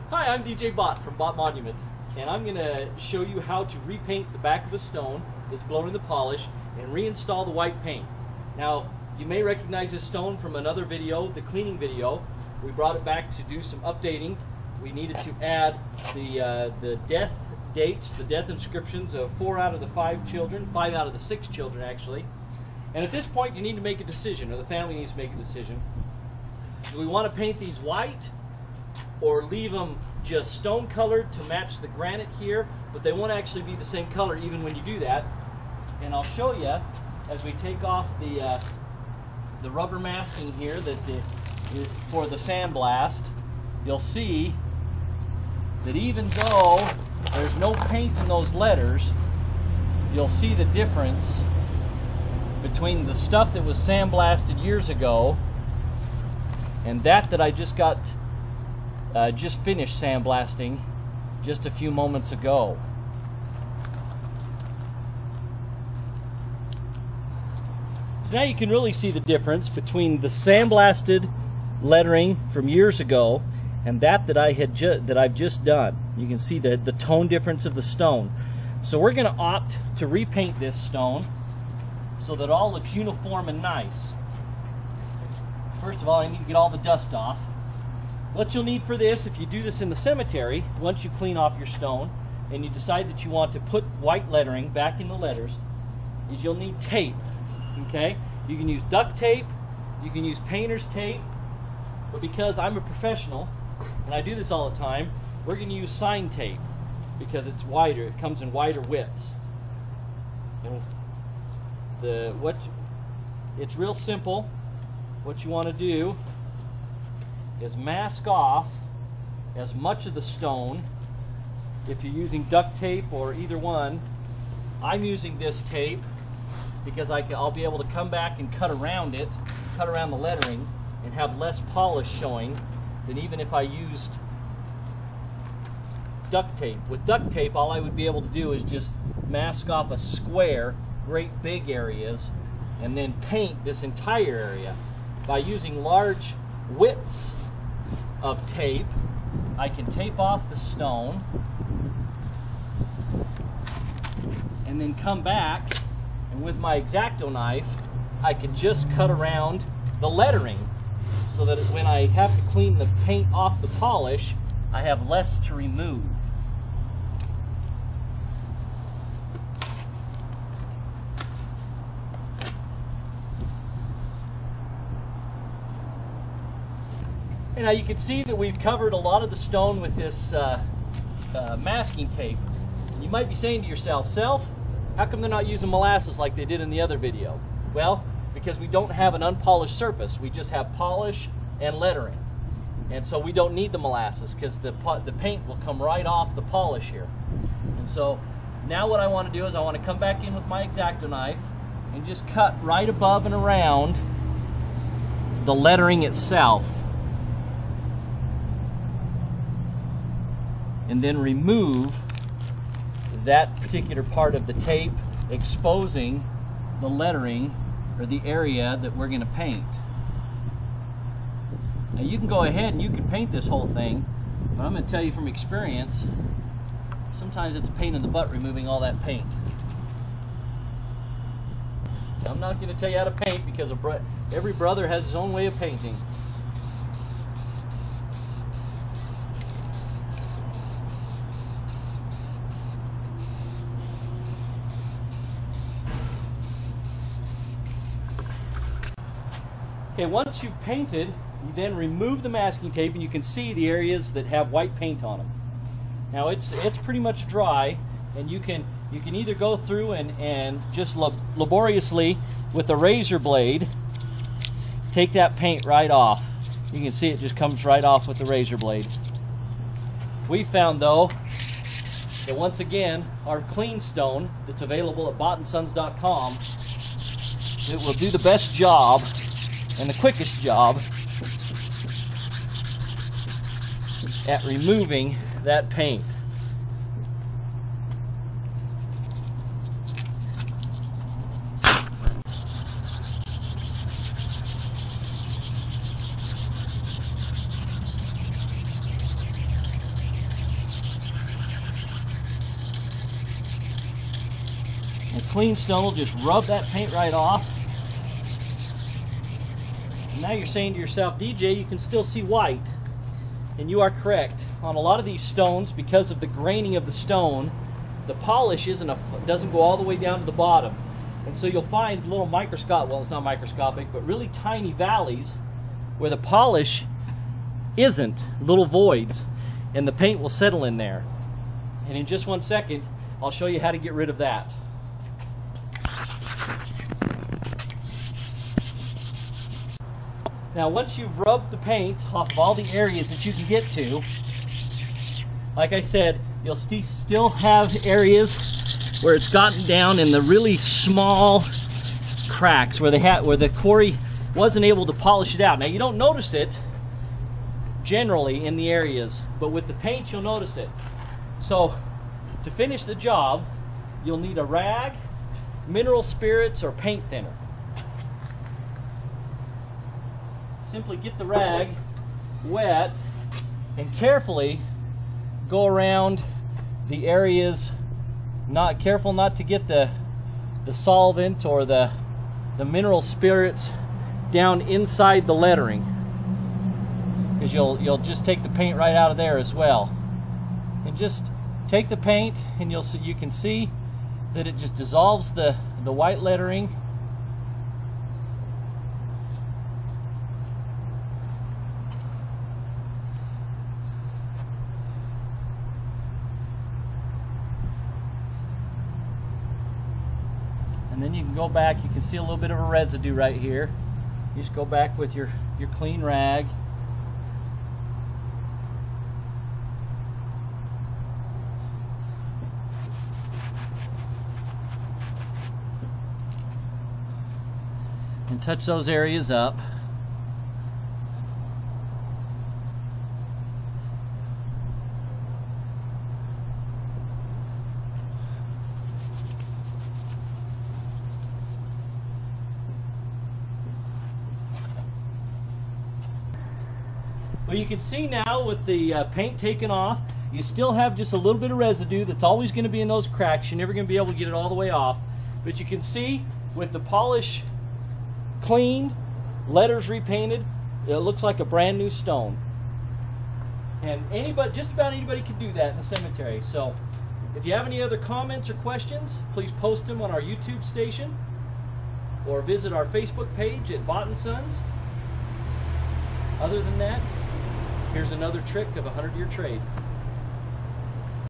Hi, I'm DJ Bot from Bot Monument, and I'm going to show you how to repaint the back of a stone that's blown in the polish and reinstall the white paint. Now, you may recognize this stone from another video, the cleaning video. We brought it back to do some updating. We needed to add the death dates, the death inscriptions of 4 out of the 5 children, 5 out of the 6 children actually. And at this point you need to make a decision, or the family needs to make a decision. Do we want to paint these white, or leave them just stone colored to match the granite here, but they won't actually be the same color even when you do that. And I'll show you as we take off the rubber masking here for the sandblast. You'll see that even though there's no paint in those letters, you'll see the difference between the stuff that was sandblasted years ago and that I just got just finished sandblasting just a few moments ago. So now you can really see the difference between the sandblasted lettering from years ago and that I've just done. You can see the tone difference of the stone. So we're going to opt to repaint this stone so that it all looks uniform and nice. First of all, I need to get all the dust off. What you'll need for this, if you do this in the cemetery, once you clean off your stone and you decide that you want to put white lettering back in the letters, is you'll need tape. Okay? You can use duct tape, you can use painter's tape, but because I'm a professional and I do this all the time, we're going to use sign tape because it's wider, it comes in wider widths. And it's real simple. What you want to do is mask off as much of the stone. If you're using duct tape or either one, I'm using this tape because I'll be able to come back and cut around it, cut around the lettering, and have less polish showing than even if I used duct tape. With duct tape, all I would be able to do is just mask off a square, great big areas, and then paint this entire area. By using large widths of tape, I can tape off the stone and then come back, and with my X-Acto knife I can just cut around the lettering so that when I have to clean the paint off the polish, I have less to remove. And now you can see that we've covered a lot of the stone with this masking tape. And you might be saying to yourself, Self, how come they're not using molasses like they did in the other video? Well, because we don't have an unpolished surface. We just have polish and lettering. And so we don't need the molasses because the paint will come right off the polish here. And so now what I want to do is I want to come back in with my X-Acto knife and just cut right above and around the lettering itself. And then remove that particular part of the tape, exposing the lettering or the area that we're going to paint. Now you can go ahead and you can paint this whole thing, but I'm going to tell you from experience, sometimes it's a pain in the butt removing all that paint. I'm not going to tell you how to paint because every brother has his own way of painting. Okay, once you've painted, you then remove the masking tape and you can see the areas that have white paint on them. Now it's pretty much dry, and you can either go through and just laboriously with a razor blade take that paint right off. You can see it just comes right off with the razor blade. We found though that once again our clean stone that's available at botandsons.com, it will do the best job and the quickest job at removing that paint. A clean stone will just rub that paint right off. And now you're saying to yourself, DJ, you can still see white. And you are correct. On a lot of these stones, because of the graining of the stone, the polish doesn't go all the way down to the bottom. And so you'll find little well, it's not microscopic, but really tiny valleys where the polish isn't, little voids, and the paint will settle in there. And in just 1 second, I'll show you how to get rid of that. Now, once you've rubbed the paint off of all the areas that you can get to, like I said, you'll still have areas where it's gotten down in the really small cracks where the quarry wasn't able to polish it out. Now, you don't notice it generally in the areas, but with the paint you'll notice it. So to finish the job, you'll need a rag, mineral spirits, or paint thinner. Simply get the rag wet and carefully go around the areas, careful not to get the solvent or the mineral spirits down inside the lettering, because you'll just take the paint right out of there as well. And just take the paint and you can see that it just dissolves the white lettering. And then you can go back, you can see a little bit of a residue right here. You just go back with your clean rag. And touch those areas up. Well, you can see now with the paint taken off, you still have just a little bit of residue that's always going to be in those cracks. You're never going to be able to get it all the way off. But you can see with the polish cleaned, letters repainted, it looks like a brand new stone. And just about anybody can do that in the cemetery. So if you have any other comments or questions, please post them on our YouTube station or visit our Facebook page at Bott & Sons. Other than that, here's another trick of a 100-year trade.